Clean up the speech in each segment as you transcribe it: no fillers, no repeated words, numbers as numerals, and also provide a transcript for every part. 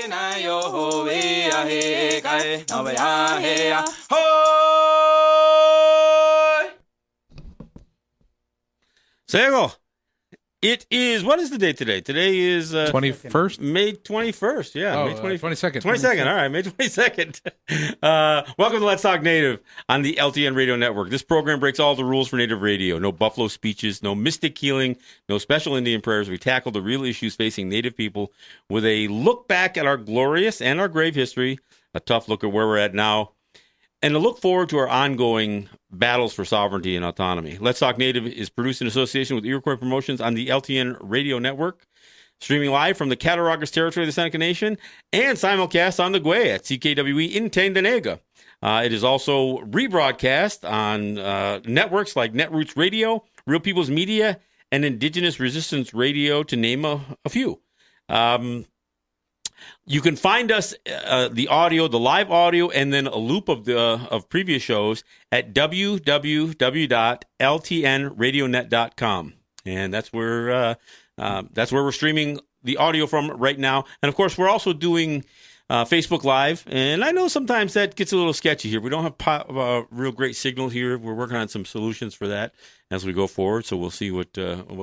na yo ho we a he kai na we a he a ho. Sego, it is, what is the date today? Today is 21st? May 21st. Yeah, May 22nd. 22nd. All right, May 22nd. Welcome to Let's Talk Native on the LTN Radio Network. This program breaks all the rules for Native radio. No buffalo speeches, no mystic healing, no special Indian prayers. We tackle the real issues facing Native people with a look back at our glorious and our grave history, a tough look at where we're at now, and a look forward to our ongoing battles for sovereignty and autonomy. Let's Talk Native is produced in association with Iroquois Promotions on the LTN Radio Network, streaming live from the Cattaraugus territory of the Seneca Nation, and simulcast on the Gwe at CKWE in Tandanega. It is also rebroadcast on networks like Netroots Radio, Real People's Media, and Indigenous Resistance Radio, to name a few. You can find us, the audio, the live audio, and then a loop of previous shows at www.ltnradionet.com, and that's where we're streaming the audio from right now. And of course, we're also doing Facebook Live, and I know sometimes that gets a little sketchy here. We don't have real great signal here. We're working on some solutions for that as we go forward, so we'll see what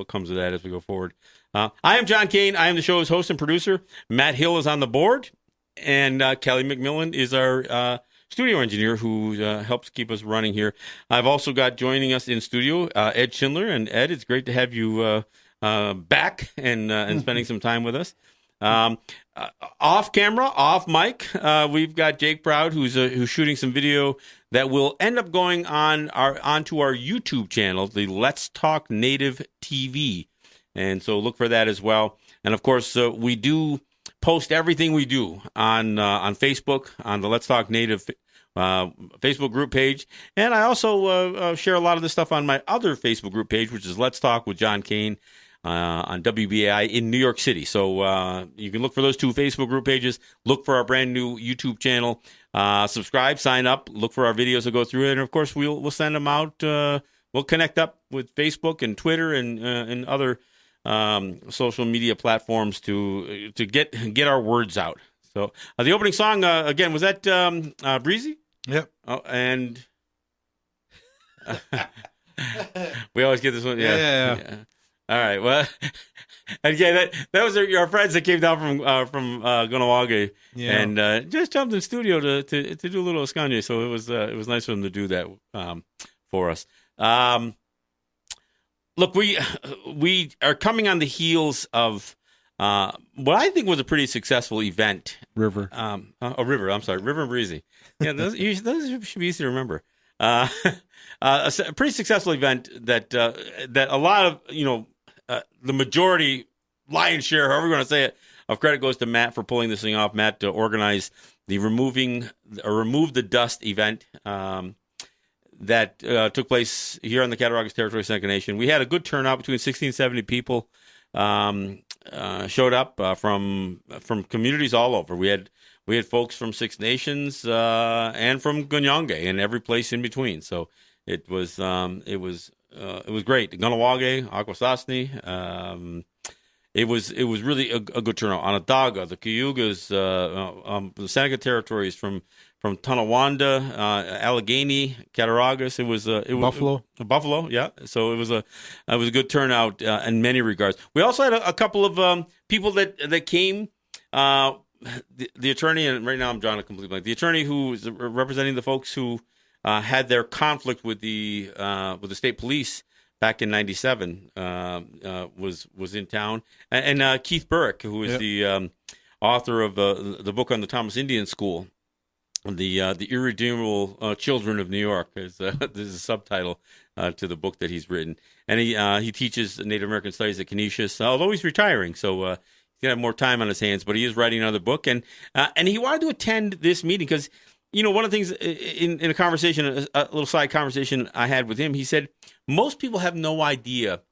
comes of that as we go forward. I am John Kane. I am the show's host and producer. Matt Hill is on the board, and Kelly McMillan is our studio engineer who helps keep us running here. I've also got joining us in studio Ed Schindler. And Ed, it's great to have you back and spending some time with us. Off camera, off mic, we've got Jake Proud, who's shooting some video that will end up going onto our YouTube channel, the Let's Talk Native TV. And so look for that as well. And of course, we do post everything we do on Facebook, on the Let's Talk Native Facebook group page. And I also share a lot of this stuff on my other Facebook group page, which is Let's Talk with John Kane on WBAI in New York City. So you can look for those two Facebook group pages. Look for our brand new YouTube channel. Subscribe, sign up, look for our videos that go through it. And of course, we'll send them out. We'll connect up with Facebook and Twitter and other social media platforms to get our words out. So the opening song again, was that Breezy? Yep. Oh, and we always get this one. Yeah. All right. Well, again, that was our friends that came down from Gunawage, and just jumped in the studio to do a little Ascanje. So it was nice for them to do that for us. Look, we are coming on the heels of what I think was a pretty successful event. River. River. I'm sorry, River and Breezy. Yeah, those should be easy to remember. A pretty successful event that a lot of the majority, lion's share, however you want to say it, of credit goes to Matt for pulling this thing off. Matt organized the Remove the Dust event. That took place here on the Cattaraugus territory of Seneca Nation. We had a good turnout, between 60 and 70 people showed up from communities all over. We had folks from Six Nations and from Gunyonge and every place in between. So it was great. Gunawage, Akwesasne. It was really a good turnout. Onondaga, the Cayugas, the Seneca territories from Tonawanda, Allegheny, Cattaraugus. It was Buffalo. Buffalo, yeah. So it was a good turnout in many regards. We also had a couple of people that came. The attorney, and right now I'm drawing a complete blank. The attorney who was representing the folks who had their conflict with the state police back in '97 was in town, and Keith Burrick, who is the author of the book on the Thomas Indian School, the Irredeemable Children of New York. This is a subtitle to the book that he's written, and he teaches Native American Studies at Canisius, although he's retiring, so he's gonna have more time on his hands. But he is writing another book, and he wanted to attend this meeting because, one of the things in a conversation, a little side conversation I had with him, he said most people have no idea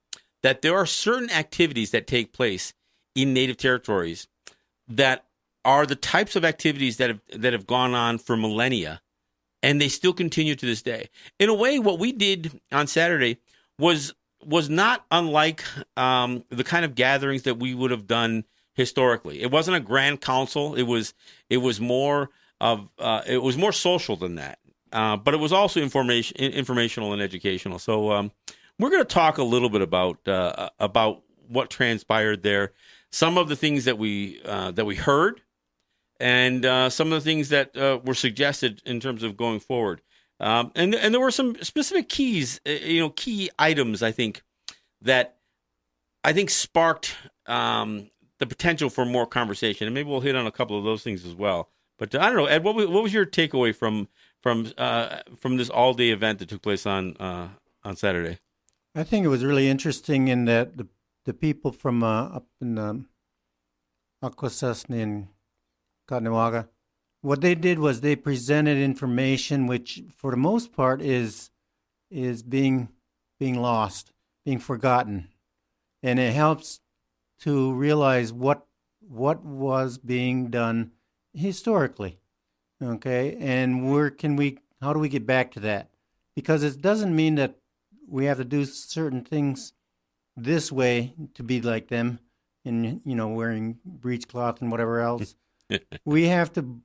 that there are certain activities that take place in Native territories that are the types of activities that have gone on for millennia, and they still continue to this day. In a way, what we did on Saturday was not unlike the kind of gatherings that we would have done historically. It wasn't a grand council. It was more social than that. But it was also informational and educational. So we're going to talk a little bit about what transpired there, some of the things that we heard, and some of the things that were suggested in terms of going forward. And there were some specific key items, I think, that sparked the potential for more conversation, and maybe we'll hit on a couple of those things as well. But I don't know, Ed, what was your takeaway from this all-day event that took place on Saturday? I think it was really interesting in that the people from up in Akwesasne and Kahtnawaga, what they did was they presented information which, for the most part, is being lost, being forgotten, and it helps to realize what was being done historically. Okay, and how do we get back to that? Because it doesn't mean that we have to do certain things this way to be like them, and wearing breechcloth and whatever else. We have to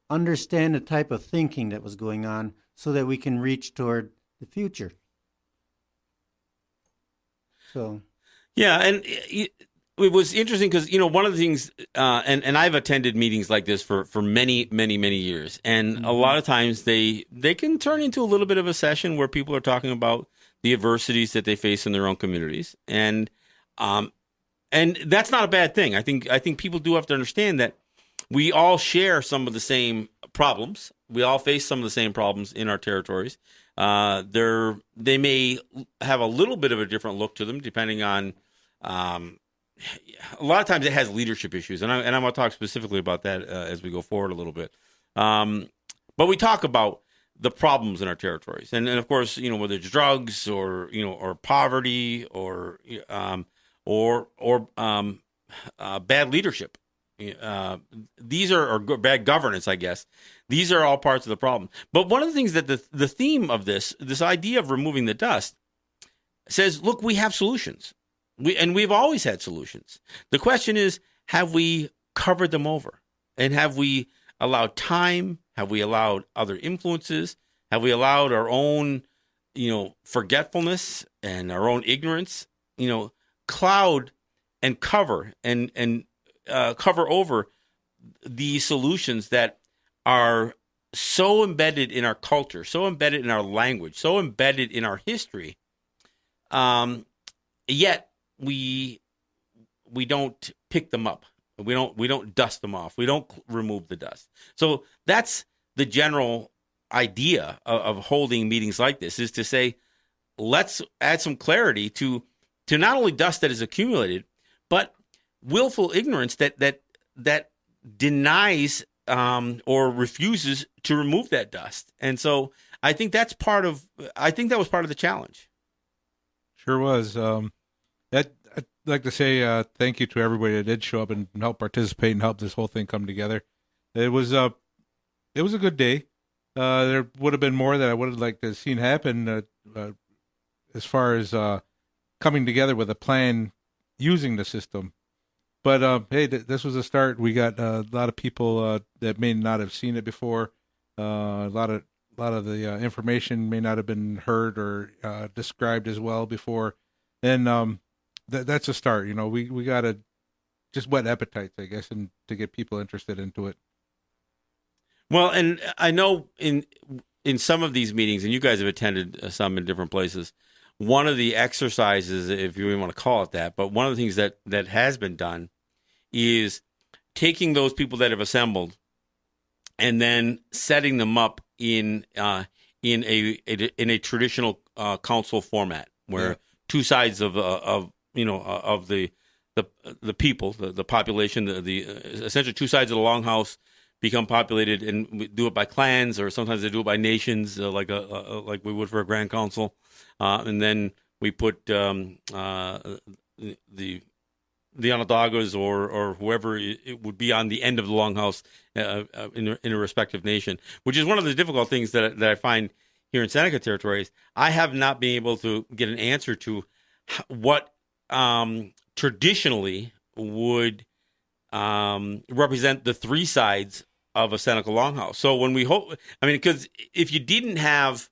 understand the type of thinking that was going on so that we can reach toward the future. So, yeah, and it was interesting because one of the things, and I've attended meetings like this for many, many, many years, and a lot of times they can turn into a little bit of a session where people are talking about the adversities that they face in their own communities, and that's not a bad thing. I think people do have to understand that we all share some of the same problems. We all face some of the same problems in our territories. They may have a little bit of a different look to them, depending on. A lot of times it has leadership issues, and I'm going to talk specifically about that as we go forward a little bit. But we talk about the problems in our territories, and of course, whether it's drugs or poverty or bad leadership. These are bad governance, I guess. These are all parts of the problem. But one of the things that the theme of this idea of removing the dust says, look, we have solutions. We've always had solutions. The question is, have we covered them over? And have we allowed time? Have we allowed other influences? Have we allowed our own, forgetfulness and our own ignorance, cloud and cover and cover over the solutions that are so embedded in our culture, so embedded in our language, so embedded in our history, yet we don't pick them up. We don't dust them off. We don't remove the dust. So that's the general idea of holding meetings like this, is to say, let's add some clarity to not only dust that is accumulated, but willful ignorance that denies or refuses to remove that dust. And so I think that was part of the challenge. Sure was. I'd like to say thank you to everybody that did show up and help participate and help this whole thing come together. It was a good day. There would have been more that I would have liked to have seen happen as far as coming together with a plan using the system. But hey, this was a start. We got a lot of people that may not have seen it before. A lot of the information may not have been heard or described as well before. And that's a start. We got to just whet appetites, I guess, and to get people interested into it. Well, and I know in some of these meetings, and you guys have attended some in different places, one of the exercises, if you even want to call it that, but one of the things that has been done is taking those people that have assembled and then setting them up in a traditional council format where two sides of the people, the population, the essentially two sides of the longhouse become populated, and we do it by clans, or sometimes they do it by nations, like we would for a grand council, and then we put the Onondagas or whoever it would be on the end of the longhouse in a respective nation, which is one of the difficult things that I find here in Seneca territories. I have not been able to get an answer to what traditionally would represent the three sides of a Seneca Longhouse. So when we hope, I mean, because if you didn't have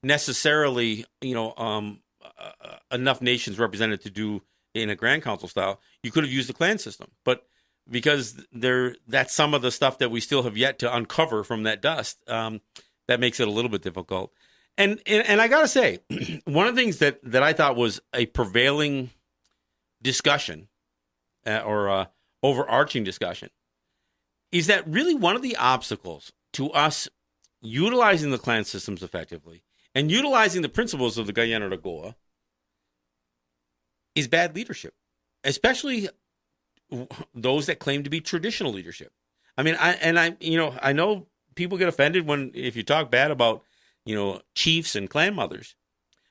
necessarily, enough nations represented to do in a Grand Council style, you could have used the clan system. But because that's some of the stuff that we still have yet to uncover from that dust, that makes it a little bit difficult. And I gotta say, one of the things that I thought was a prevailing discussion or overarching discussion is that really one of the obstacles to us utilizing the clan systems effectively and utilizing the principles of the Guyana de Goa is bad leadership, especially those that claim to be traditional leadership. I mean, I know people get offended if you talk bad about, chiefs and clan mothers,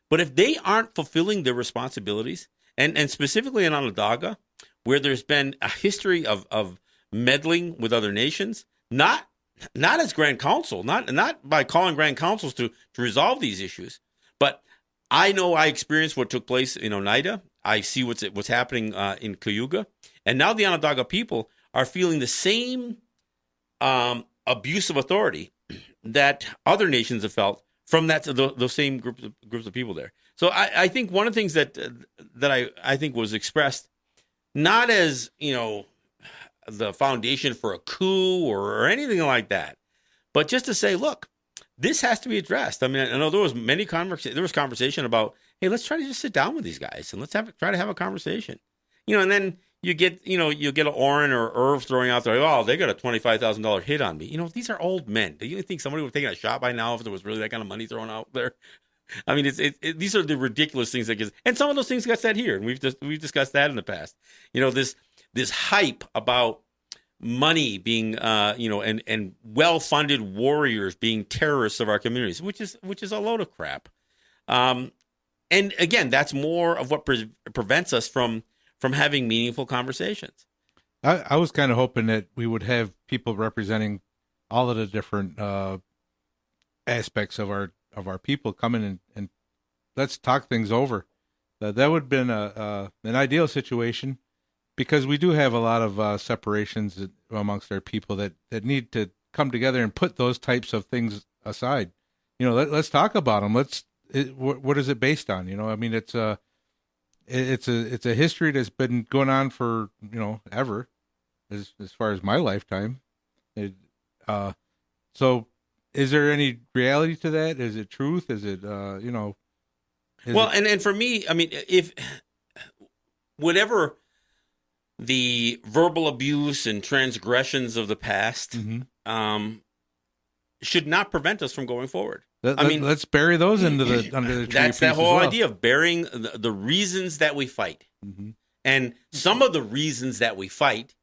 but if they aren't fulfilling their responsibilities, and specifically in Onondaga, where there's been a history of meddling with other nations, not as Grand Council, not by calling Grand Councils to resolve these issues, but I know I experienced what took place in Oneida. I see what's happening in Cayuga, and now the Onondaga people are feeling the same abuse of authority that other nations have felt from those same groups of people there. So I think one of the things that I think was expressed not as the foundation for a coup or anything like that, but just to say, look, this has to be addressed. I mean, I know there was conversation about, hey, let's try to just sit down with these guys and let's try to have a conversation, and then you get an Oren or Irv throwing out there, oh, they got a $25,000 hit on me. These are old men. Do you think somebody would have taken a shot by now if there was really that kind of money thrown out there? I mean, these are the ridiculous things and some of those things got said here, and we've discussed that in the past. This hype about money being, and well-funded warriors being terrorists of our communities, which is a load of crap. And again, that's more of what prevents us from having meaningful conversations. I was kind of hoping that we would have people representing all of the different aspects of our people come in and let's talk things over. That would have been an ideal situation, because we do have a lot of separations amongst our people that need to come together and put those types of things aside. Let's talk about them. What is it based on? I mean, it's a history that's been going on for ever, as far as my lifetime. So is there any reality to that? Is it truth? Is it and for me, I mean, if whatever the verbal abuse and transgressions of the past should not prevent us from going forward. Let's bury those under the tree. That's that whole idea of burying the reasons that we fight. Mm-hmm. And some of the reasons that we fight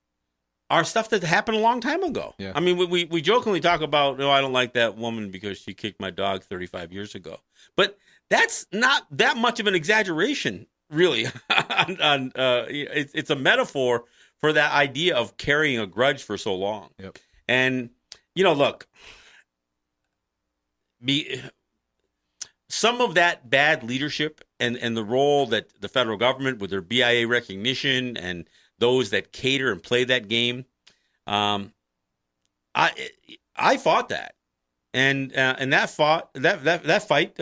are stuff that happened a long time ago. Yeah. I mean, we jokingly talk about, I don't like that woman because she kicked my dog 35 years ago. But that's not that much of an exaggeration, really. It's a metaphor for that idea of carrying a grudge for so long. Yep. And, look, some of that bad leadership and the role that the federal government with their BIA recognition and those that cater and play that game, I fought that, and that fight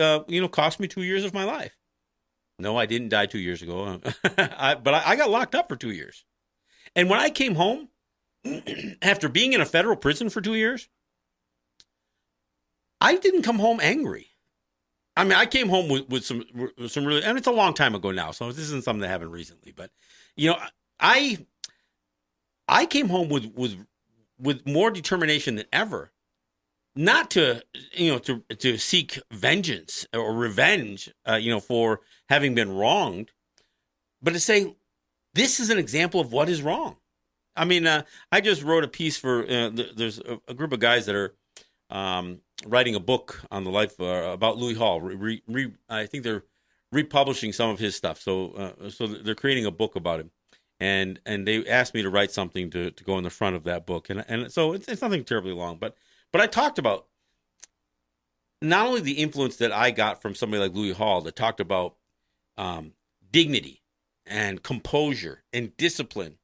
cost me 2 years of my life. No, I didn't die 2 years ago, but I got locked up for 2 years, and when I came home after being in a federal prison for 2 years, I didn't come home angry. I mean, I came home with some really, and it's a long time ago now, so this isn't something that happened recently. But I came home with more determination than ever, not to seek vengeance or revenge, for having been wronged, but to say this is an example of what is wrong. I mean, I just wrote a piece for there's a group of guys that are writing a book on the life about Louis Hall. I think they're republishing some of his stuff, so they're creating a book about him, and they asked me to write something to go in the front of that book, and so it's nothing terribly long, but I talked about not only the influence that I got from somebody like Louis Hall that talked about dignity and composure and discipline,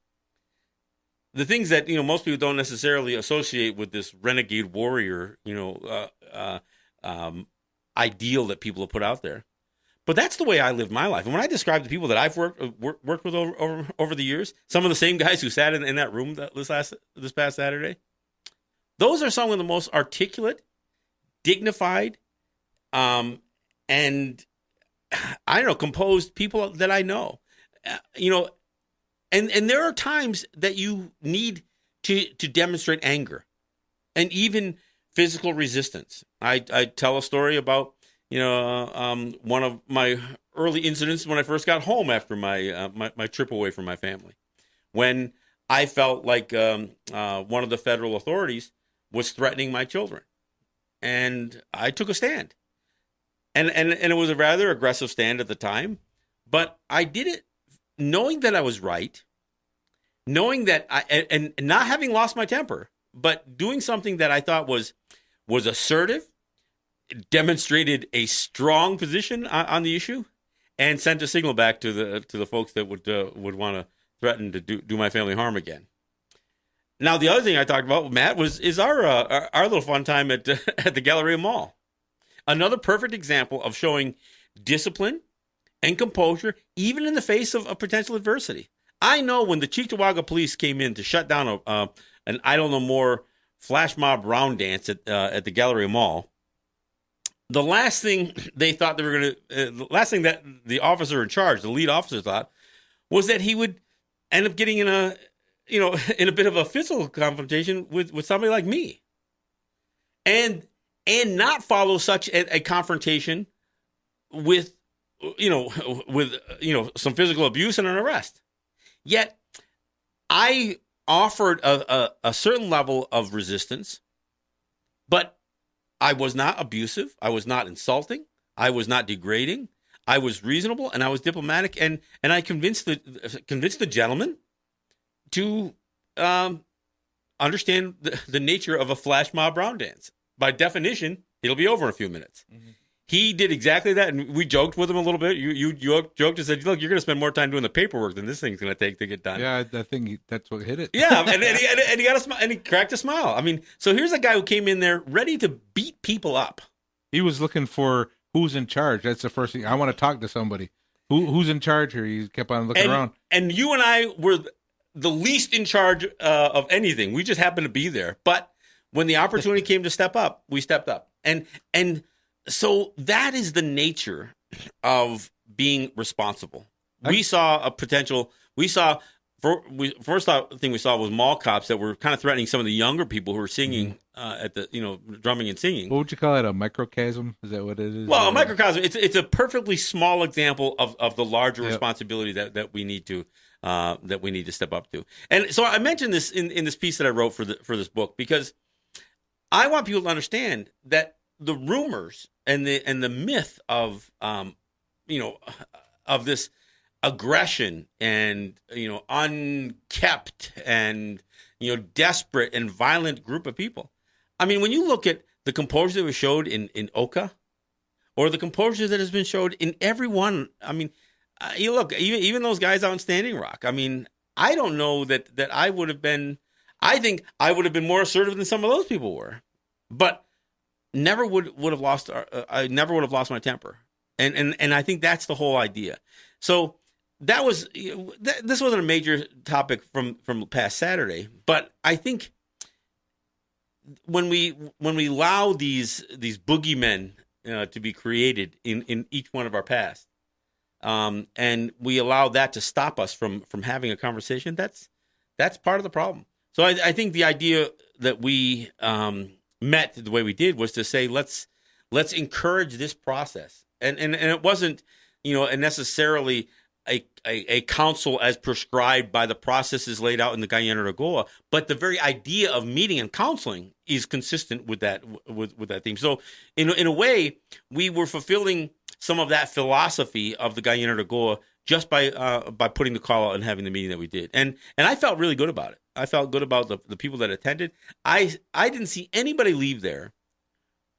the things that most people don't necessarily associate with this renegade warrior ideal that people have put out there. But that's the way I live my life. And when I describe the people that I've worked with over the years, some of the same guys who sat in that room this past Saturday, those are some of the most articulate, dignified, and I don't know, composed people that I know. And there are times that you need to demonstrate anger and even physical resistance. I tell a story about one of my early incidents when I first got home after my trip away from my family, when I felt like one of the federal authorities was threatening my children, and I took a stand, and it was a rather aggressive stand at the time, but I did it knowing that I was right, knowing that and not having lost my temper, but doing something that I thought was assertive, demonstrated a strong position on the issue, and sent a signal back to the folks that would want to threaten to do my family harm again. Now, the other thing I talked about, Matt, is our little fun time at the Galleria Mall. Another perfect example of showing discipline and composure, even in the face of potential adversity. I know when the Cheektowaga police came in to shut down an I Don't Know More flash mob round dance at the Galleria Mall, the last thing they thought they were going to, the last thing that the officer in charge, the lead officer, thought was that he would end up getting in a bit of a physical confrontation with somebody like me, and not follow such a confrontation with some physical abuse and an arrest. Yet I offered a certain level of resistance, but I was not abusive. I was not insulting. I was not degrading. I was reasonable and I was diplomatic, and I convinced the gentleman to understand the nature of a flash mob round dance. By definition, it'll be over in a few minutes. Mm-hmm. He did exactly that, and we joked with him a little bit. You joked and said, "Look, you're going to spend more time doing the paperwork than this thing's going to take to get done." Yeah, I think that's what hit it. Yeah, and he got a smile, and he cracked a smile. I mean, so here's a guy who came in there ready to beat people up. He was looking for who's in charge. That's the first thing. I want to talk to somebody. Who's in charge here? He kept on looking around. And you and I were the least in charge of anything. We just happened to be there. But when the opportunity came to step up, we stepped up. And so that is the nature of being responsible. We saw a potential. First thing we saw was mall cops that were kind of threatening some of the younger people who were singing at the drumming and singing. What would you call it? A microcosm? Is that what it is? Well, a microcosm. It's a perfectly small example of the larger responsibility that we need to step up to. And so I mentioned this in this piece that I wrote for this book because I want people to understand that the rumors and the myth of of this aggression and unkept and desperate and violent group of people. I mean, when you look at the composure that was showed in Oka, or the composure that has been showed in every one, I mean, you look even those guys out in Standing Rock. I mean, I don't know that I would have been. I think I would have been more assertive than some of those people were, but never would have lost. I never would have lost my temper, and I think that's the whole idea. So that was this wasn't a major topic from past Saturday, but I think when we allow these boogeymen to be created in each one of our past, and we allow that to stop us from having a conversation, that's part of the problem. So I think the idea that we met the way we did was to say let's encourage this process, and it wasn't necessarily a counsel as prescribed by the processes laid out in the Guyana de Goa, but the very idea of meeting and counseling is consistent with that theme. So in a way, we were fulfilling some of that philosophy of the Guyana de Goa just by putting the call out and having the meeting that we did, and I felt really good about it. I felt good about the people that attended. I didn't see anybody leave there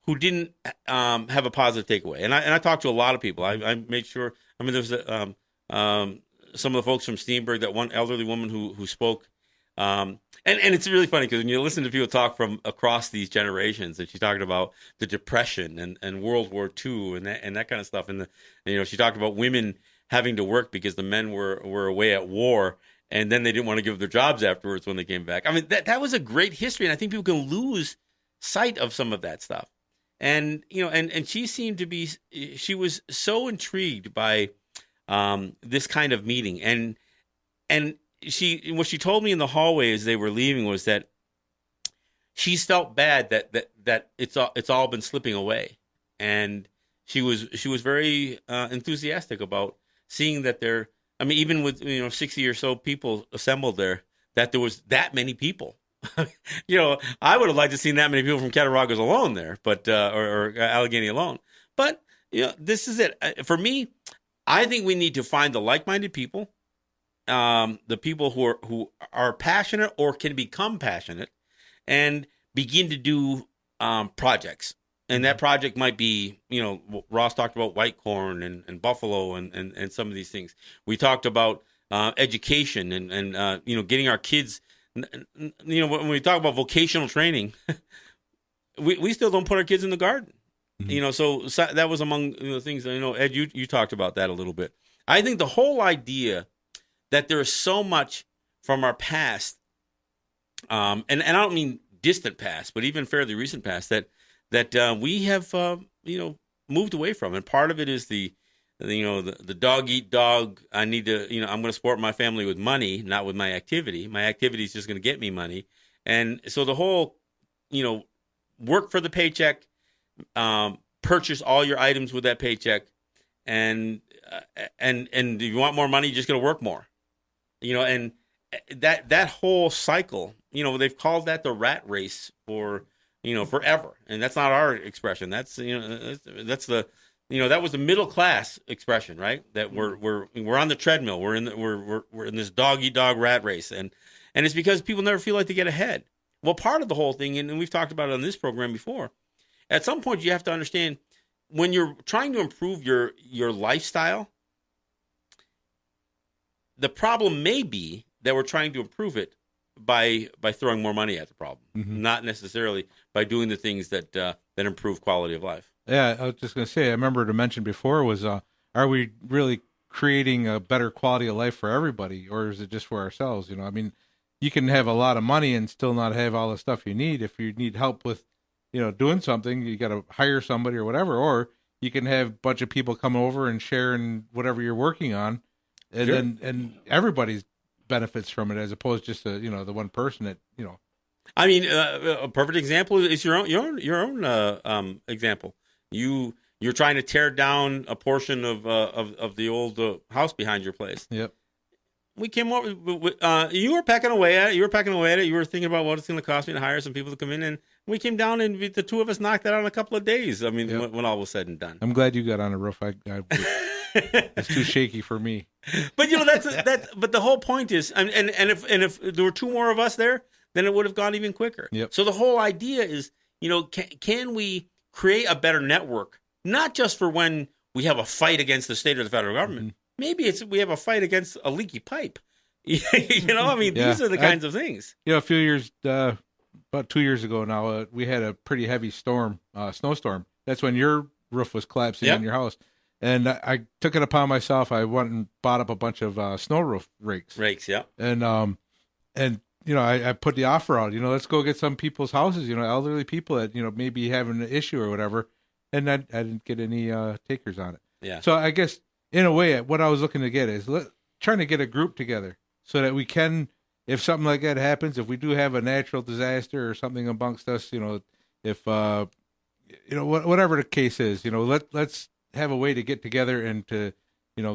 who didn't have a positive takeaway, and I talked to a lot of people. I made sure. I mean, there was some of the folks from Steenberg, that one elderly woman who spoke. And it's really funny because when you listen to people talk from across these generations, and she talked about the Depression and World War II and that kind of stuff, and she talked about women having to work because the men were away at war, and then they didn't want to give their jobs afterwards when they came back. I mean, that was a great history, and I think people can lose sight of some of that stuff. And and she seemed to be, she was so intrigued by this kind of meeting, and what she told me in the hallway as they were leaving was that she's felt bad that it's all been slipping away, and she was very enthusiastic about seeing that there. I mean, even with 60 or so people assembled there, that there was that many people. I would have liked to seen that many people from Cattaraugus alone there, but or Allegheny alone. But this is it for me. I think we need to find the like-minded people. The people who are passionate or can become passionate, and begin to do projects. And that project might be, Ross talked about white corn and buffalo and some of these things. We talked about education and getting our kids. When we talk about vocational training, we still don't put our kids in the garden. Mm-hmm. So that was among the things that, Ed, you talked about that a little bit. I think the whole idea that there is so much from our past, and I don't mean distant past, but even fairly recent past, that we have moved away from, and part of it is the dog eat dog. I need to I'm going to support my family with money, not with my activity. My activity is just going to get me money, and so the whole work for the paycheck, purchase all your items with that paycheck, and if you want more money, you're just going to work more. And that whole cycle, they've called that the rat race for, forever. And that's not our expression. That's that was the middle class expression, right? That we're on the treadmill. We're in this dog eat dog rat race. And it's because people never feel like they get ahead. Well, part of the whole thing, and we've talked about it on this program before, at some point you have to understand when you're trying to improve your lifestyle, the problem may be that we're trying to improve it by throwing more money at the problem, not necessarily by doing the things that improve quality of life. Yeah, I was just going to say, I remember to mention before was, are we really creating a better quality of life for everybody, or is it just for ourselves? I mean, you can have a lot of money and still not have all the stuff you need. If you need help with, doing something, you got to hire somebody or whatever, or you can have a bunch of people come over and share in whatever you're working on. And Sure. and everybody benefits from it, as opposed to just the one person that I mean, a perfect example is your own example. You're trying to tear down a portion of the old house behind your place. Yep. We came over. You were pecking away at it. You were thinking about what it's going to cost me to hire some people to come in, and we came down and the two of us knocked that out in a couple of days. I mean, Yep. when all was said and done. I'm glad you got on a roof. It's too shaky for me. But But the whole point is, and if there were two more of us there, then it would have gone even quicker. Yep. So the whole idea is, can we create a better network, not just for when we have a fight against the state or the federal government. Mm-hmm. Maybe we have a fight against a leaky pipe. These are the kinds of things. A few years, about 2 years ago now, we had a pretty heavy snowstorm. That's when your roof was collapsing in your house. And I took it upon myself. I went and bought up a bunch of snow roof rakes. Yeah. And I put the offer out. Let's go get some people's houses. Elderly people that maybe having an issue or whatever. And I didn't get any takers on it. Yeah. So I guess in a way, what I was looking to get is trying to get a group together so that we can, if something like that happens, if we do have a natural disaster or something amongst us, if whatever the case is, let's have a way to get together and to,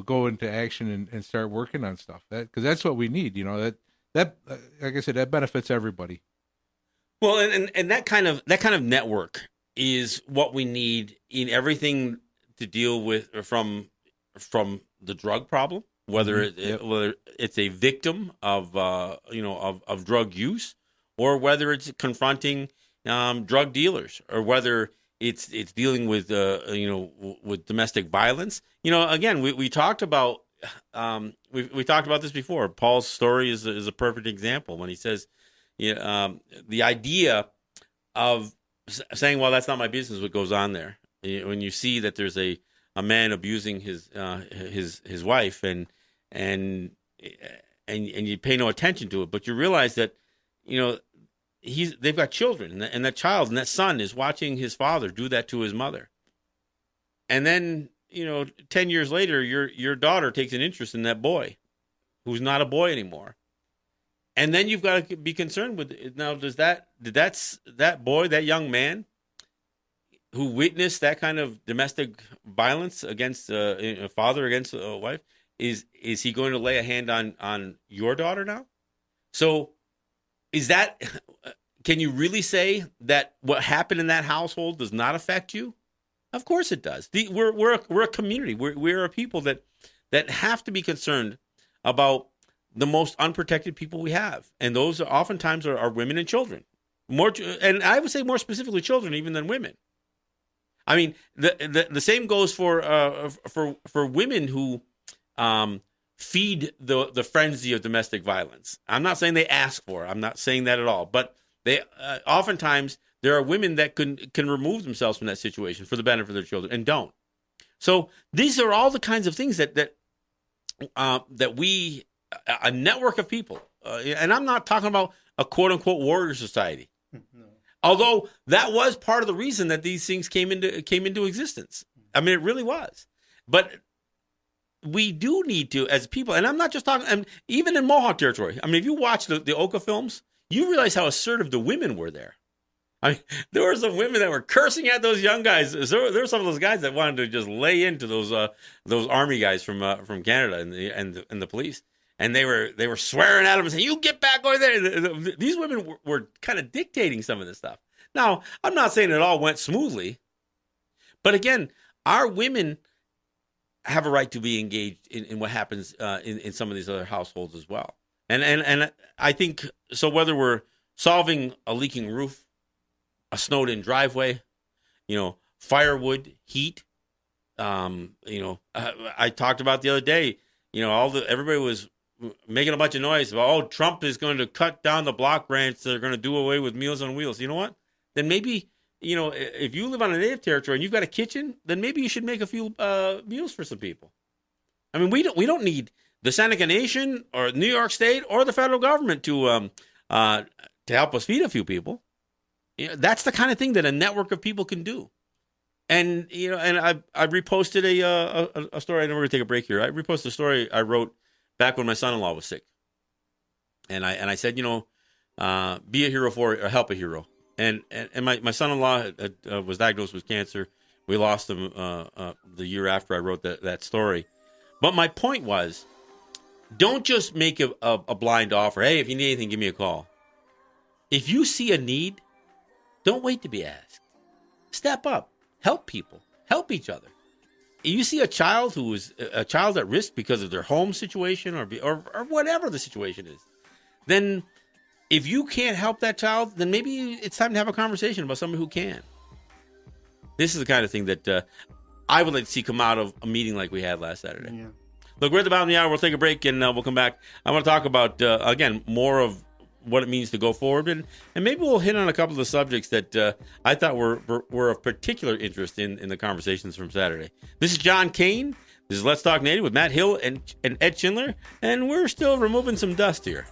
go into action and start working on stuff. Because that's what we need. That like I said, that benefits everybody. Well, and that kind of network is what we need in everything to deal with from the drug problem, whether whether it's a victim of drug use, or whether it's confronting drug dealers, or whether it's dealing with with domestic violence. Again, we talked about we talked about this before. Paul's story is a perfect example when he says, the idea of saying, "Well, that's not my business," what goes on there. When you see that there's a man abusing his wife, and you pay no attention to it, but you realize that they've got children, and that child and that son is watching his father do that to his mother, and then 10 years later, your daughter takes an interest in that boy, who's not a boy anymore, and then you've got to be concerned with now. Did that boy, that young man, who witnessed that kind of domestic violence against a father against a wife, is he going to lay a hand on your daughter now? So, can you really say that what happened in that household does not affect you? Of course it does. We're a community. We're a people that have to be concerned about the most unprotected people we have, and those oftentimes are women and children. And I would say more specifically children even than women. I mean, the same goes for women who feed the frenzy of domestic violence. I'm not saying they ask for it. I'm not saying that at all. But they oftentimes there are women that can remove themselves from that situation for the benefit of their children and don't. So these are all the kinds of things that we, a network of people, and I'm not talking about a quote unquote warrior society. No. Although that was part of the reason that these things came into existence. I mean, it really was. But we do need to, as people, and I'm not just talking, and even in Mohawk territory. I mean, if you watch the Oka films, you realize how assertive the women were there. I mean, there were some women that were cursing at those young guys. There were some of those guys that wanted to just lay into those army guys from Canada and the police. And they were swearing at them and saying, "You get back over there." These women were kind of dictating some of this stuff. Now, I'm not saying it all went smoothly, but again, our women have a right to be engaged in what happens in some of these other households as well. And I think so. Whether we're solving a leaking roof, a snowed-in driveway, firewood, heat, I talked about the other day. Everybody was making a bunch of noise about, Trump is going to cut down the block grants. They're going to do away with Meals on Wheels. You know what? Then maybe, if you live on a native territory and you've got a kitchen, then maybe you should make a few meals for some people. I mean, we don't need the Seneca Nation or New York State or the federal government to help us feed a few people. That's the kind of thing that a network of people can do. And I reposted a story. I know we're gonna take a break here. I reposted a story I wrote back when my son-in-law was sick, and I said, be a hero or help a hero. And my son-in-law was diagnosed with cancer. We lost him the year after I wrote that story. But my point was, don't just make a blind offer. Hey, if you need anything, give me a call. If you see a need, don't wait to be asked. Step up. Help people. Help each other. If you see a child who is a child at risk because of their home situation or whatever the situation is, then if you can't help that child, then maybe it's time to have a conversation about somebody who can. This is the kind of thing that I would like to see come out of a meeting like we had last Saturday. Yeah. Look, we're at the bottom of the hour. We'll take a break and we'll come back. I want to talk about, again, more of what it means to go forward. And maybe we'll hit on a couple of the subjects that I thought were of particular interest in the conversations from Saturday. This is John Kane. This is Let's Talk Native with Matt Hill and Ed Schindler. And we're still removing some dust here.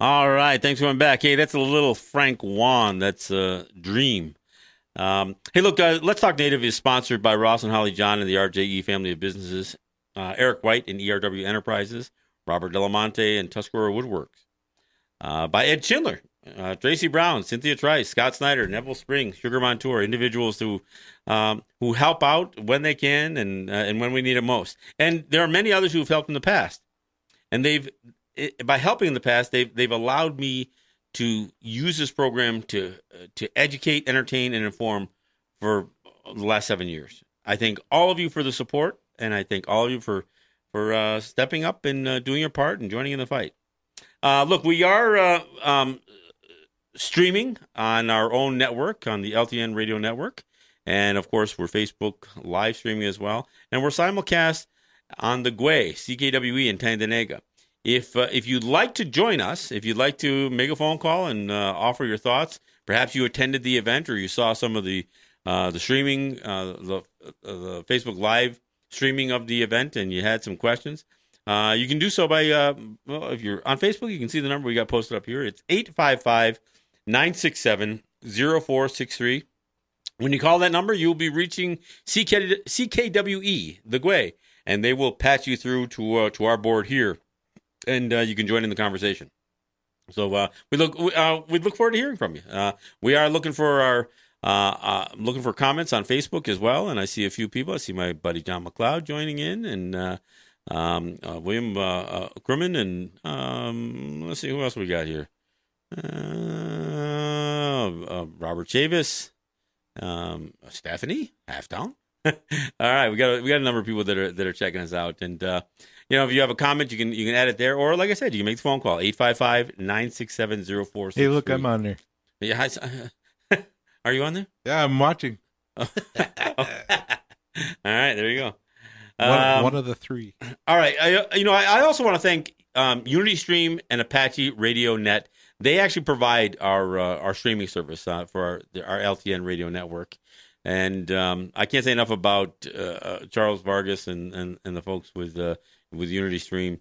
All right, thanks for coming back. Hey, that's a little Frank Wan. That's Dream. Hey, look, Let's Talk Native is sponsored by Ross and Holly John and the RJE family of businesses, Eric White and ERW Enterprises, Robert Delamonte and Tuscarora Woodworks, by Ed Schindler, Tracy Brown, Cynthia Trice, Scott Snyder, Neville Spring, Sugar Montour, individuals who help out when they can and when we need it most. And there are many others who have helped in the past, and by helping in the past, they've allowed me to use this program to educate, entertain, and inform for the last 7 years. I thank all of you for the support, and I thank all of you for stepping up and doing your part and joining in the fight. Look, we are streaming on our own network, on the LTN radio network, and of course we're Facebook live streaming as well, and we're simulcast on the GWE, CKWE in Tandanega. If you'd like to join us, if you'd like to make a phone call and offer your thoughts, perhaps you attended the event or you saw some of the streaming, the Facebook Live streaming of the event, and you had some questions, you can do so by, if you're on Facebook, you can see the number we got posted up here. It's 855-967-0463. When you call that number, you'll be reaching CKWE, the GWE, and they will patch you through to our board here. And you can join in the conversation. So we look forward to hearing from you. We are looking for comments on Facebook as well. And I see a few people. I see my buddy John McLeod joining in, and William Grimman, and let's see who else we got here. Robert Chavis, Stephanie Halftown. All right, we got a number of people that are checking us out, and if you have a comment, you can add it there, or like I said, you can make the phone call 855-967-0463. Hey, look, I'm on there. Yeah, are you on there? Yeah, I'm watching. All right, there you go. One of the three. All right, I also want to thank Unity Stream and Apache Radio Net. They actually provide our streaming service for our LTN radio network. And I can't say enough about Charles Vargas and the folks with Unity Stream.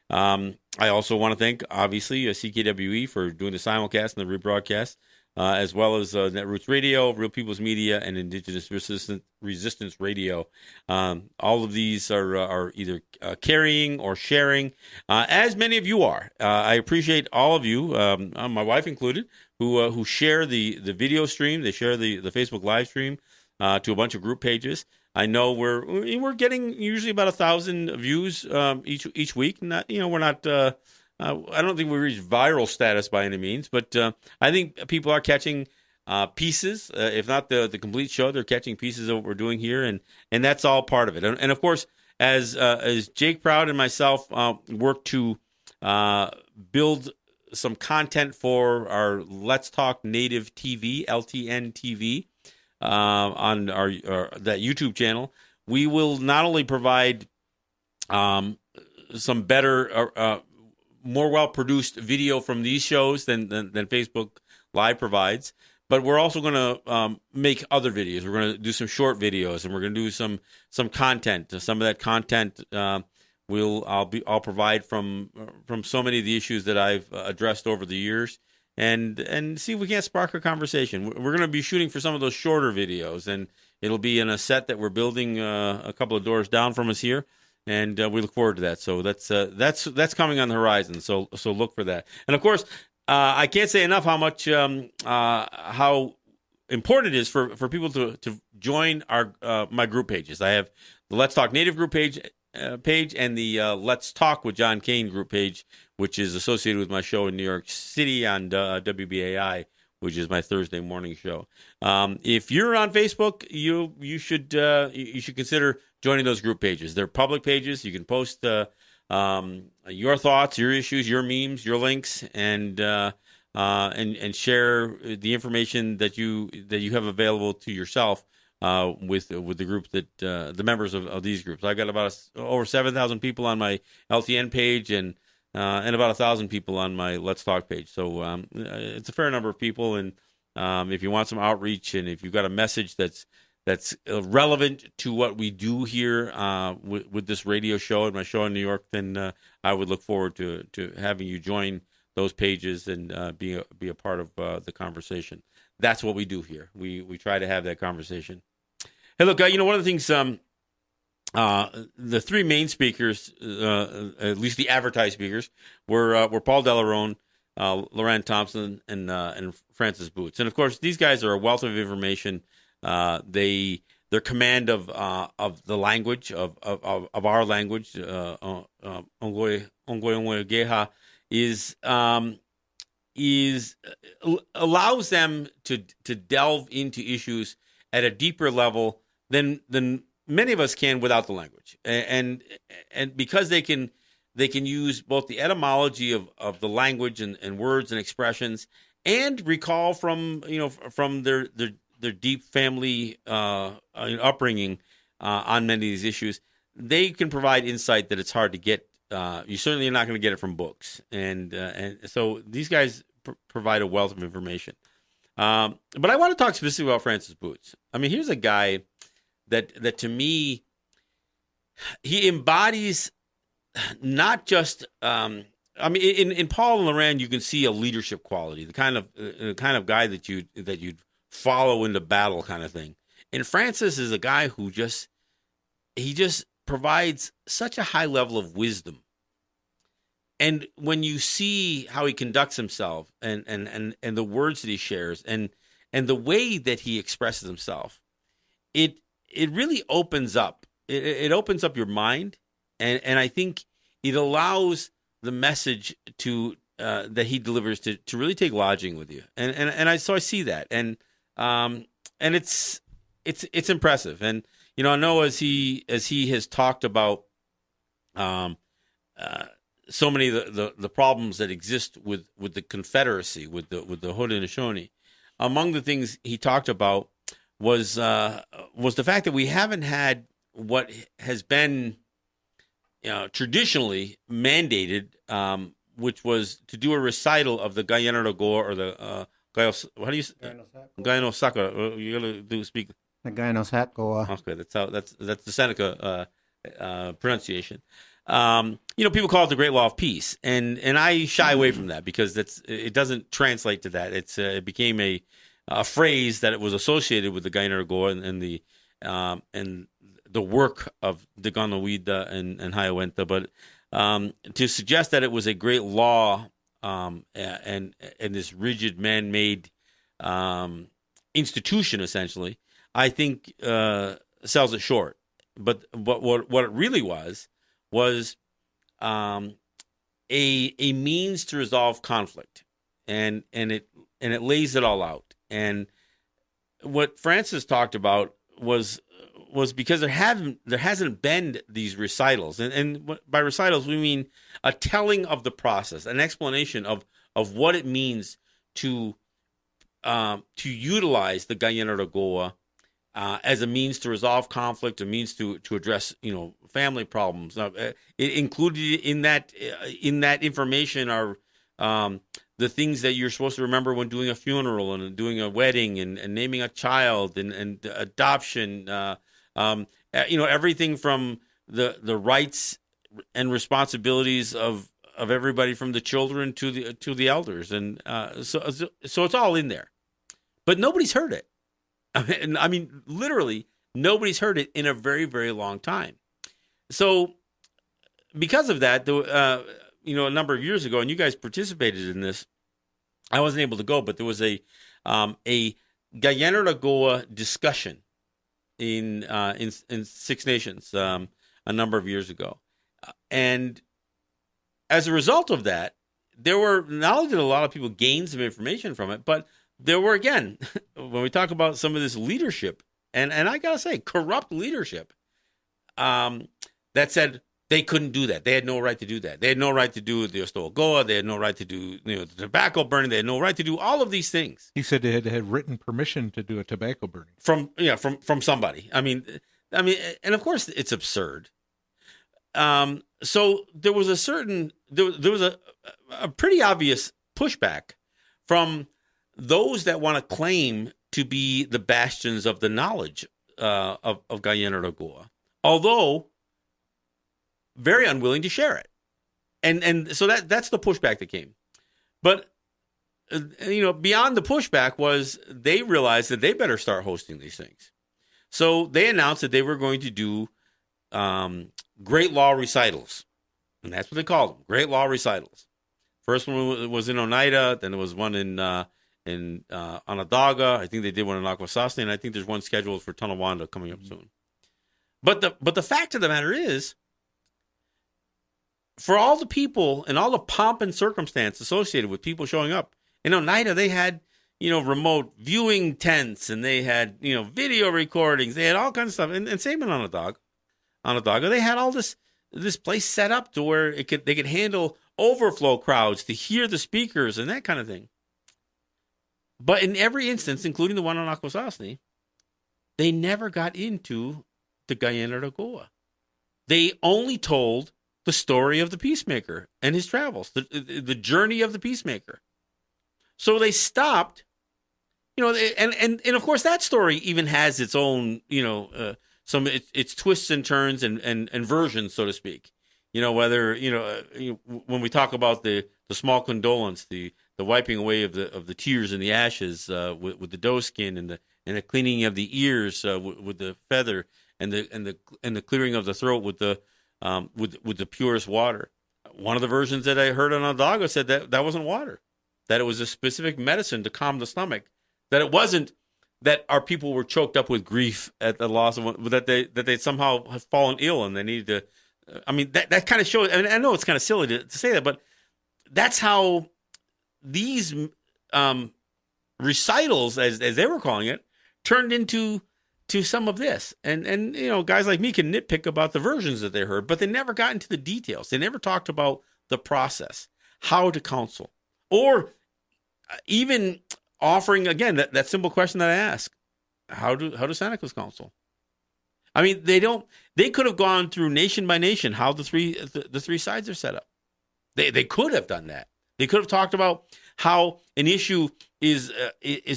I also want to thank, obviously, CKWE for doing the simulcast and the rebroadcast, as well as Netroots Radio, Real People's Media, and Indigenous Resistance Radio. All of these are either carrying or sharing, as many of you are. I appreciate all of you, my wife included, who share the video stream. They share the Facebook live stream to a bunch of group pages. I know we're getting usually about 1,000 views each week. Not we're not. I don't think we reach viral status by any means, but I think people are catching pieces, if not the complete show. They're catching pieces of what we're doing here, and that's all part of it. And of course, as Jake Proud and myself work to build some content for our Let's Talk Native TV, LTN TV, on our that YouTube channel, we will not only provide some better, more well-produced video from these shows than Facebook Live provides, but we're also going to make other videos. We're going to do some short videos, and we're going to do some content. Some of that content I'll provide from so many of the issues that I've addressed over the years, and see if we can't spark a conversation. We're going to be shooting for some of those shorter videos, and it'll be in a set that we're building a couple of doors down from us here, and we look forward to that. So that's coming on the horizon. So look for that. And of course, I can't say enough how much how important it is for people to join our my group pages. I have the Let's Talk Native group page and the Let's Talk with John Kane group page, which is associated with my show in New York City on WBAI, which is my Thursday morning show. If you're on Facebook, you should consider joining those group pages. They're public pages. You can post your thoughts, your issues, your memes, your links, and share the information that you have available to yourself with the group that the members of these groups. I've got about over 7,000 people on my LTN page and about 1,000 people on my Let's Talk page. So it's a fair number of people, and if you want some outreach and if you've got a message that's relevant to what we do here with this radio show and my show in New York, then I would look forward to having you join those pages and be a part of the conversation. That's what we do here. We try to have that conversation. Hey, look, one of the things, the three main speakers, at least the advertised speakers, were Paul Delarone, Loran Thompson, and Francis Boots. And of course, these guys are a wealth of information. Their command of the language of our language, Ongoy Geha, is allows them to delve into issues at a deeper level than many of us can without the language, and because they can use both the etymology of the language and words and expressions, and recall from their deep family upbringing on many of these issues. They can provide insight that it's hard to get. You certainly are not going to get it from books, and so these guys provide a wealth of information. But I want to talk specifically about Francis Boots. I mean, here's a guy that to me, he embodies not just. In Paul and Loran, you can see a leadership quality, the kind of guy that you'd follow into battle, kind of thing. And Francis is a guy who just provides such a high level of wisdom. And when you see how he conducts himself and the words that he shares and the way that he expresses himself, it really opens up. It opens up your mind, and I think it allows the message that he delivers to really take lodging with you. And I see that, and it's impressive. And I know as he has talked about so many of the problems that exist with the Confederacy, with the Haudenosaunee. Among the things he talked about was the fact that we haven't had what has been traditionally mandated, which was to do a recital of the Gayanaragor or the Gainosaka. You gotta speak the Gainosaka. Okay, that's the Seneca pronunciation. People call it the Great Law of Peace, and I shy away from that because it doesn't translate to that. It became a phrase that it was associated with the Gainaragor and the work of the Ganawida and Hayawenta, but to suggest that it was a great law and this rigid man-made institution, essentially, I think sells it short. But what it really was a means to resolve conflict, and it lays it all out. And what Francis talked about was because there hasn't been these recitals, and by recitals we mean a telling of the process, an explanation of what it means to utilize the Gayanaragoa as a means to resolve conflict, a means to address family problems. Included in that information are the things that you're supposed to remember when doing a funeral and doing a wedding and naming a child and adoption. Everything from the rights and responsibilities of everybody from the children to the elders, and so it's all in there, but nobody's heard it. I mean, literally, nobody's heard it in a very, very long time. So, because of that, a number of years ago, and you guys participated in this, I wasn't able to go, but there was a Gayanaragoa discussion in Six Nations a number of years ago, and as a result of that, there were not only did a lot of people gain some information from it, but there were, again, when we talk about some of this leadership, and I gotta say, corrupt leadership, that said they couldn't do that. They had no right to do that. They had no right to do the Ostogoa. They had no right to do the tobacco burning. They had no right to do all of these things. He said they had written permission to do a tobacco burning from somebody. I mean, and of course it's absurd. So there was a pretty obvious pushback from those that want to claim to be the bastions of the knowledge of Gayanaragoa, although very unwilling to share it. And so that's the pushback that came. But beyond the pushback was they realized that they better start hosting these things. So they announced that they were going to do Great Law recitals, and that's what they called them, Great Law recitals. First one was in Oneida, then there was one in Onondaga. I think they did one in Akwesasne, and I think there's one scheduled for Tonawanda coming up soon. But the fact of the matter is, for all the people and all the pomp and circumstance associated with people showing up, in Oneida they had remote viewing tents, and they had video recordings, they had all kinds of stuff, and same in Onondaga, they had all this place set up to where they could handle overflow crowds to hear the speakers and that kind of thing. But in every instance, including the one on Akwesasne, they never got into the Gayanaragoa. They only told the story of the peacemaker and his travels, the journey of the peacemaker. So they stopped, and of course that story even has its own, some its twists and turns and versions, so to speak. Whether when we talk about the small condolence, the wiping away of the tears and the ashes with the doe skin, and the cleaning of the ears with the feather, and the clearing of the throat with the purest water. One of the versions that I heard on Onondaga said that wasn't water, that it was a specific medicine to calm the stomach, that it wasn't that our people were choked up with grief at the loss of one, that they somehow have fallen ill and they needed to. I mean, that kind of shows, and I know it's kind of silly to say that, but that's how these recitals, as they were calling it, turned into some of this. And guys like me can nitpick about the versions that they heard, but they never got into the details. They never talked about the process, how to counsel, or even offering, again, that simple question that I ask: how do Senecas counsel? I mean, they could have gone through nation by nation how the three sides are set up. They could have done that. They could have talked about how an issue is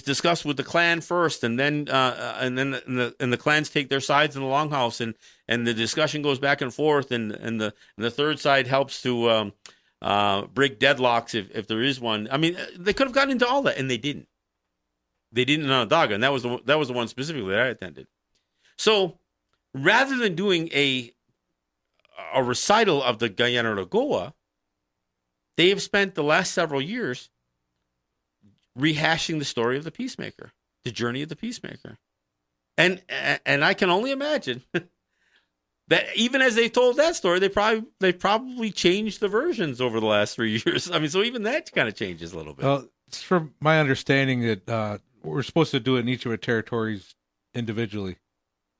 discussed with the clan first, and then the clans take their sides in the longhouse, and the discussion goes back and forth, and the third side helps to break deadlocks if there is one. I mean, they could have gotten into all that, and they didn't. They didn't in Onondaga, and that was the one specifically that I attended. So rather than doing a recital of the Gayanaragoa, they have spent the last several years rehashing the story of the peacemaker, the journey of the peacemaker. And I can only imagine that even as they told that story, they probably changed the versions over the last 3 years. I mean, so even that kind of changes a little bit. Well, it's from my understanding that we're supposed to do it in each of our territories individually,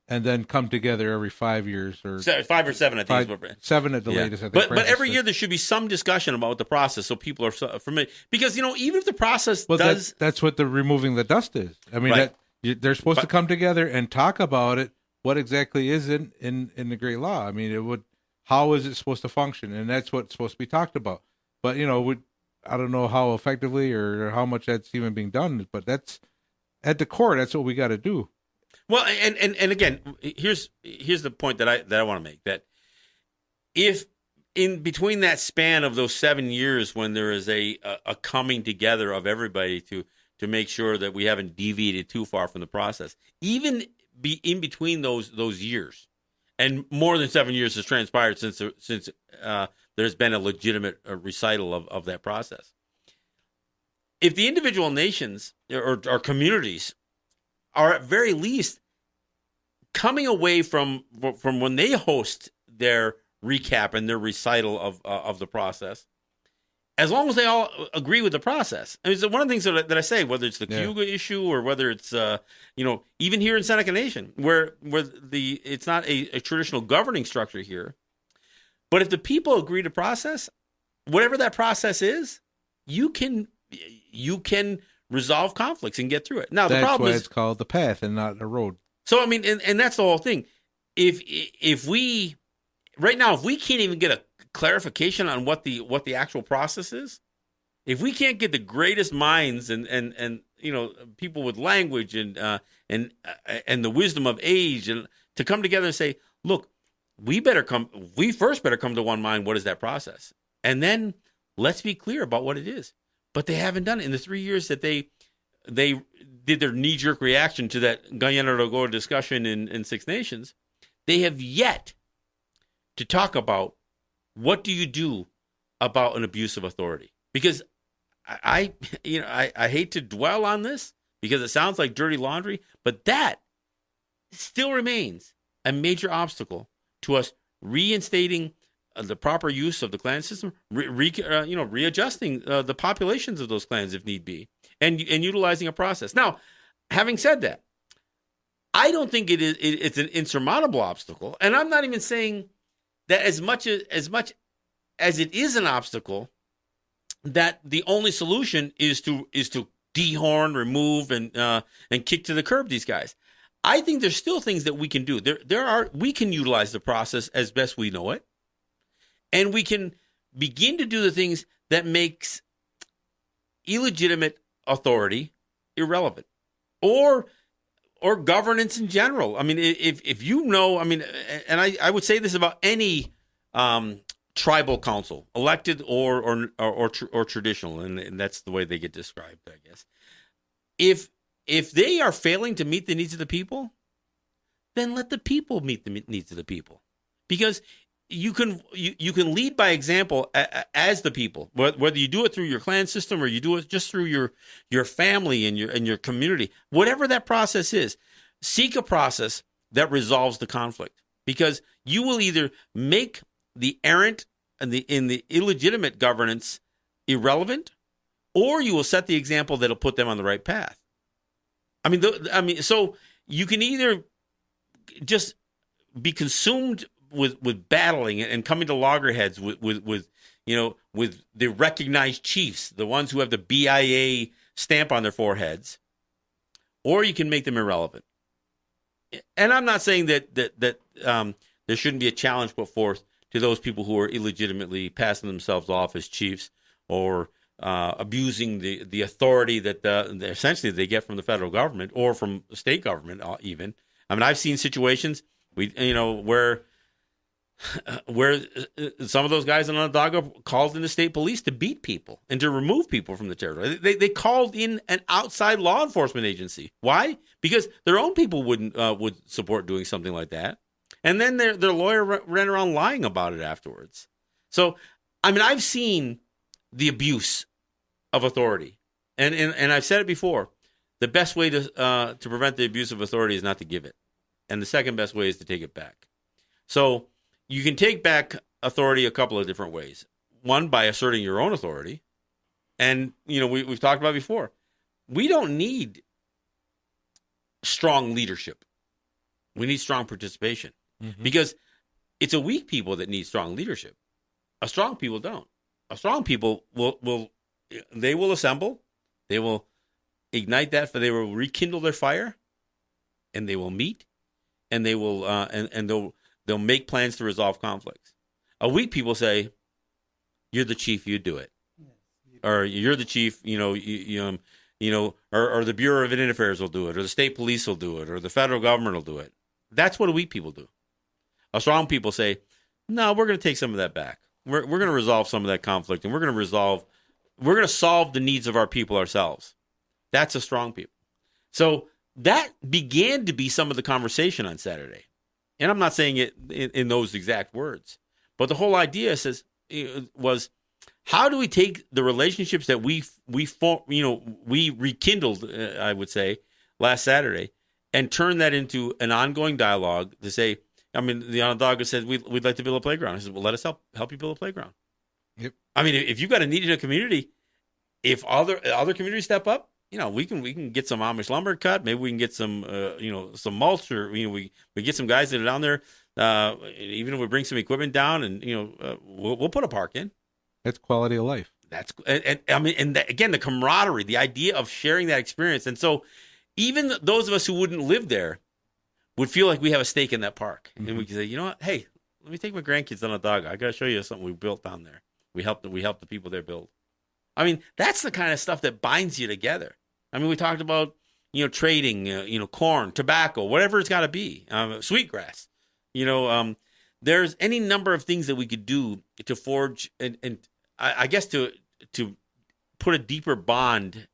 and then come together every 5 years, or 5 or 7, I think. 7 at the latest. I think but every year there should be some discussion about the process, so people are familiar. Because even if the process that's what the removing the dust is. I mean, right. They're supposed to come together and talk about it. What exactly is in the Great Law? I mean, how is it supposed to function? And that's what's supposed to be talked about. But I don't know how effectively or how much that's even being done. But that's at the core. That's what we got to do. Well, and again, here's the point that I want to make, that if in between that span of those 7 years, when there is a coming together of everybody to make sure that we haven't deviated too far from the process, even in between those years, and more than 7 years has transpired since there's been a legitimate recital of that process. If the individual nations or communities are at very least coming away from when they host their recap and their recital of the process, as long as they all agree with the process. I mean, so one of the things that I say, whether it's the Cayuga issue or whether it's even here in Seneca Nation, where it's not a traditional governing structure here, but if the people agree to process, whatever that process is, you can resolve conflicts and get through it. Now, the problem is it's called the path and not a road. So I mean, and that's the whole thing. If we right now, if we can't even get a clarification on what the actual process is, if we can't get the greatest minds and people with language and the wisdom of age and to come together and say, look, we first better come to one mind. What is that process? And then let's be clear about what it is. but they haven't done it in the 3 years that they did their knee-jerk reaction to that Guyana to go discussion in Six Nations. They have yet to talk about what do you do about an abuse of authority. Because I hate to dwell on this because it sounds like dirty laundry, but that still remains a major obstacle to us reinstating the proper use of the clan system, readjusting the populations of those clans if need be, and utilizing a process. Now, having said that, I don't think it's an insurmountable obstacle, and I'm not even saying that as much as it is an obstacle, that the only solution is to dehorn, remove, and kick to the curb these guys. I think there's still things that we can do. We can utilize the process as best we know it, and we can begin to do the things that makes illegitimate authority irrelevant, or governance in general. I mean, if you know, I mean, and I would say this about any tribal council, elected or traditional, and that's the way they get described, I guess. If they are failing to meet the needs of the people, then let the people meet the needs of the people, because you can lead by example as the people, whether you do it through your clan system or you do it just through your family and your community, whatever that process is. Seek a process that resolves the conflict, because you will either make the errant and the illegitimate governance irrelevant, or you will set the example that'll put them on the right path. So you can either just be consumed with battling and coming to loggerheads with the recognized chiefs, the ones who have the BIA stamp on their foreheads, or you can make them irrelevant. And I'm not saying that there shouldn't be a challenge put forth to those people who are illegitimately passing themselves off as chiefs or abusing the authority that essentially they get from the federal government or from the state government even. I mean, I've seen situations where some of those guys in Onondaga called in the state police to beat people and to remove people from the territory. They called in an outside law enforcement agency. Why? Because their own people would support doing something like that. And then their lawyer ran around lying about it afterwards. So, I mean, I've seen the abuse of authority. And I've said it before. The best way to prevent the abuse of authority is not to give it. And the second best way is to take it back. So you can take back authority a couple of different ways. One, by asserting your own authority. And, we've talked about before. We don't need strong leadership. We need strong participation. Mm-hmm. Because it's a weak people that need strong leadership. A strong people don't. A strong people will assemble. They will ignite that, they will rekindle their fire, and they will meet, and they will they'll make plans to resolve conflicts. A weak people say, "You're the chief, you do it," or "You're the chief, or the Bureau of Indian Affairs will do it, or the state police will do it, or the federal government will do it. That's what a weak people do. A strong people say, "No, we're going to take some of that back. We're going to resolve some of that conflict, and we're going to solve the needs of our people ourselves." That's a strong people. So that began to be some of the conversation on Saturday. And I'm not saying it in those exact words, but the whole idea was, how do we take the relationships that we rekindled, I would say, last Saturday, and turn that into an ongoing dialogue to say, I mean, the Onondaga said, we'd like to build a playground. I said, well, let us help you build a playground. Yep. I mean, if you've got a need in a community, if other communities step up, we can get some Amish lumber cut. Maybe we can get some, some mulch, or we get some guys that are down there. Even if we bring some equipment down, and we'll put a park in. That's quality of life. Again, the camaraderie, the idea of sharing that experience, and so even those of us who wouldn't live there would feel like we have a stake in that park, mm-hmm. and we can say, you know what, hey, let me take my grandkids on a dog. I got to show you something we built down there. We helped the people there build. I mean, that's the kind of stuff that binds you together. I mean, we talked about, trading, corn, tobacco, whatever it's got to be, sweetgrass. There's any number of things that we could do to forge and I guess to put a deeper bond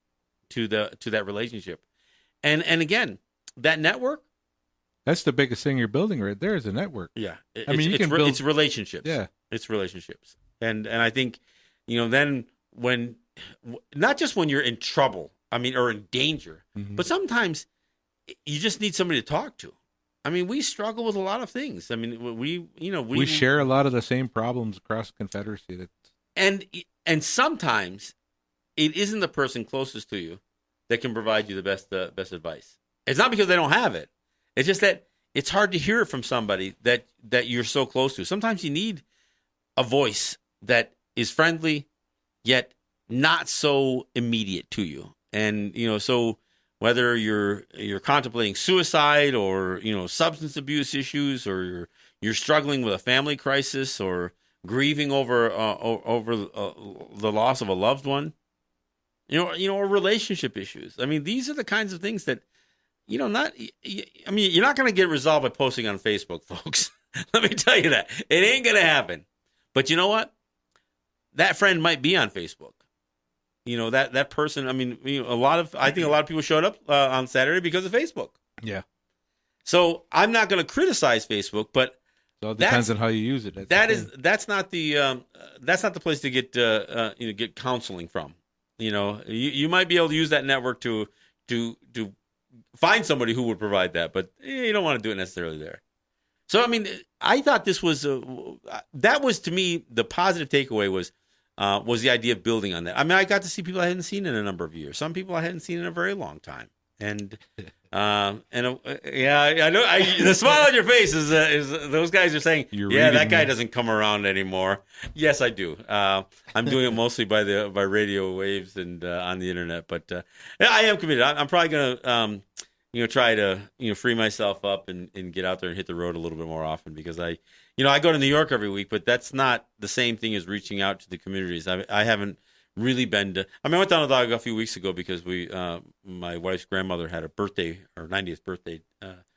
to that relationship. And again, that network. That's the biggest thing you're building right there is a network. Yeah. It's relationships. Yeah. It's relationships. And I think, then when, not just when you're in trouble, or in danger, but sometimes you just need somebody to talk to. We struggle with a lot of things. We share a lot of the same problems across the Confederacy. And sometimes it isn't the person closest to you that can provide you the best advice. It's not because they don't have it. It's just that it's hard to hear it from somebody that you're so close to. Sometimes you need a voice that is friendly, yet not so immediate to you. And, so whether you're contemplating suicide or, substance abuse issues, or you're struggling with a family crisis or grieving over the loss of a loved one, or relationship issues. These are the kinds of things that, you're not going to get resolved by posting on Facebook, folks. Let me tell you that. It ain't going to happen. But you know what? That friend might be on Facebook. That person, I think a lot of people showed up on Saturday because of Facebook. Yeah. So I'm not going to criticize Facebook, but so it depends on how you use it. That's not the place to get counseling from. You might be able to use that network to find somebody who would provide that, but you don't want to do it necessarily there. So I thought this was that was, to me, the positive takeaway was the idea of building on that. I got to see people I hadn't seen in a number of years. Some people I hadn't seen in a very long time. And I know the smile on your face is those guys are saying, that guy doesn't come around anymore. Yes, I do. I'm doing it mostly by radio waves and on the internet, but I am committed. I'm probably going to try to free myself up and get out there and hit the road a little bit more often, because I go to New York every week, but that's not the same thing as reaching out to the communities. I haven't really been to. I went down to Dog a few weeks ago because my wife's grandmother had her 90th birthday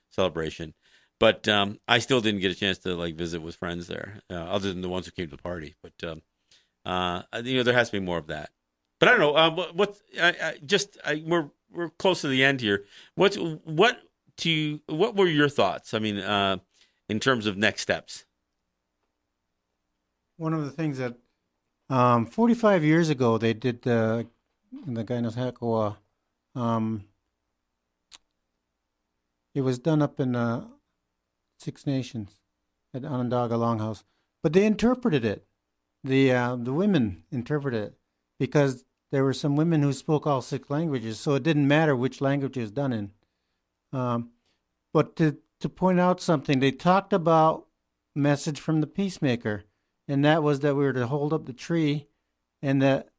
celebration, but I still didn't get a chance to visit with friends there, other than the ones who came to the party. But there has to be more of that. But I don't know. We're close to the end here. What were your thoughts? In terms of next steps. One of the things that 45 years ago they did the Gainoshakoa. It was done up in Six Nations at Onondaga Longhouse, but they interpreted it. The women interpreted it because there were some women who spoke all 6 languages, so it didn't matter which language it was done in. But to point out something, they talked about message from the peacemaker, and that was that we were to hold up the tree, and that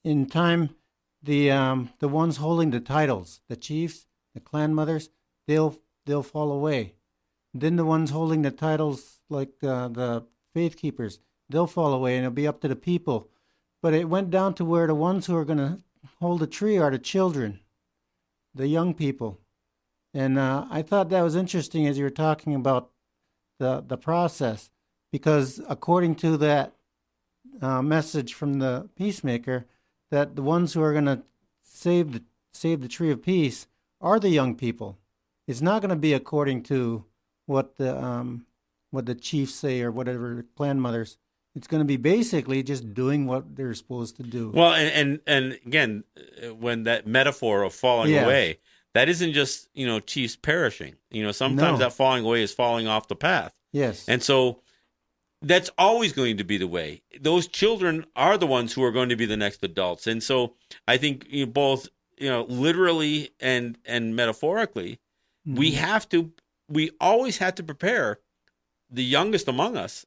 in time, the ones holding the titles, the chiefs, the clan mothers, they'll fall away. Then the ones holding the titles, like the faith keepers, they'll fall away, and it'll be up to the people. But it went down to where the ones who are going to hold the tree are the children, the young people. And I thought that was interesting as you were talking about the process, because according to that message from the peacemaker, that the ones who are going to save the tree of peace are the young people. It's not going to be according to what the chiefs say or whatever the clan mothers. It's going to be basically just doing what they're supposed to do. Well, and again, when that metaphor of falling away, that isn't just, chiefs perishing. Sometimes that falling away is falling off the path. Yes. And so that's always going to be the way. Those children are the ones who are going to be the next adults. And so I think both, literally and metaphorically, mm-hmm. we always have to prepare the youngest among us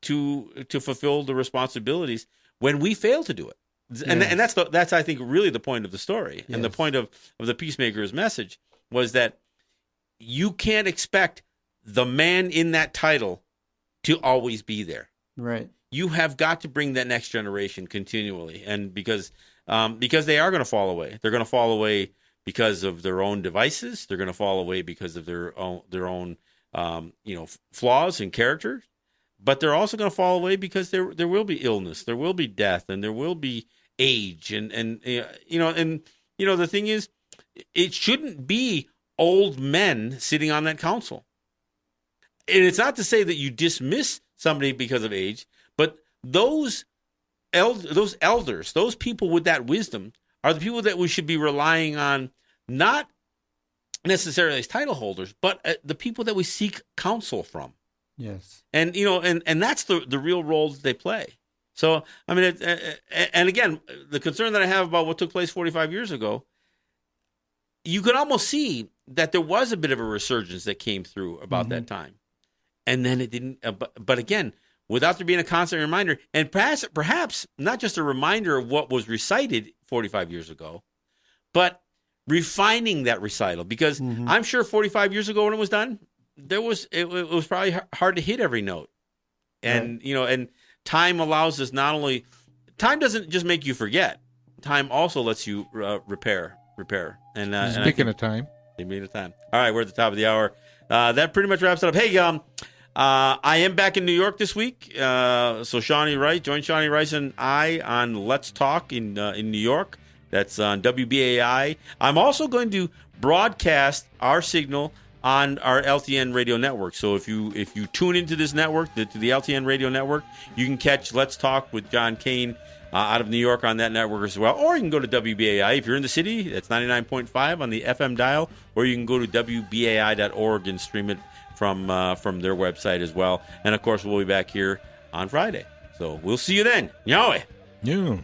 to fulfill the responsibilities when we fail to do it. And that's I think really the point of the story. Yes. And the point of the peacemaker's message was that you can't expect the man in that title to always be there. Right. You have got to bring that next generation continually, and because they are going to fall away. They're going to fall away because of their own devices. They're going to fall away because of their own flaws and character. But they're also going to fall away because there will be illness, there will be death, and there will be age and the thing is, it shouldn't be old men sitting on that council. And it's not to say that you dismiss somebody because of age, but those elders, those people with that wisdom, are the people that we should be relying on, not necessarily as title holders, but the people that we seek counsel from. Yes. And and that's the real role that they play. So I mean, and again, the concern that I have about what took place 45 years ago, you could almost see that there was a bit of a resurgence that came through about that time, and then it didn't. But again, without there being a constant reminder, and perhaps not just a reminder of what was recited 45 years ago, but refining that recital, because I'm sure 45 years ago when it was done, it was probably hard to hit every note, and and time allows us not only, time doesn't just make you forget, time also lets you repair. And speaking of time, all right, we're at the top of the hour. That pretty much wraps it up. Hey, I am back in New York this week, so Shawnee Rice, join Shawnee Rice and I on Let's Talk in New York. That's on WBAI. I'm also going to broadcast our signal on our LTN radio network. So if you tune into this network, to the LTN radio network, you can catch Let's Talk with John Kane out of New York on that network as well. Or you can go to WBAI. If you're in the city, that's 99.5 on the FM dial. Or you can go to WBAI.org and stream it from their website as well. And, of course, we'll be back here on Friday. So we'll see you then. Yowie. Yeah.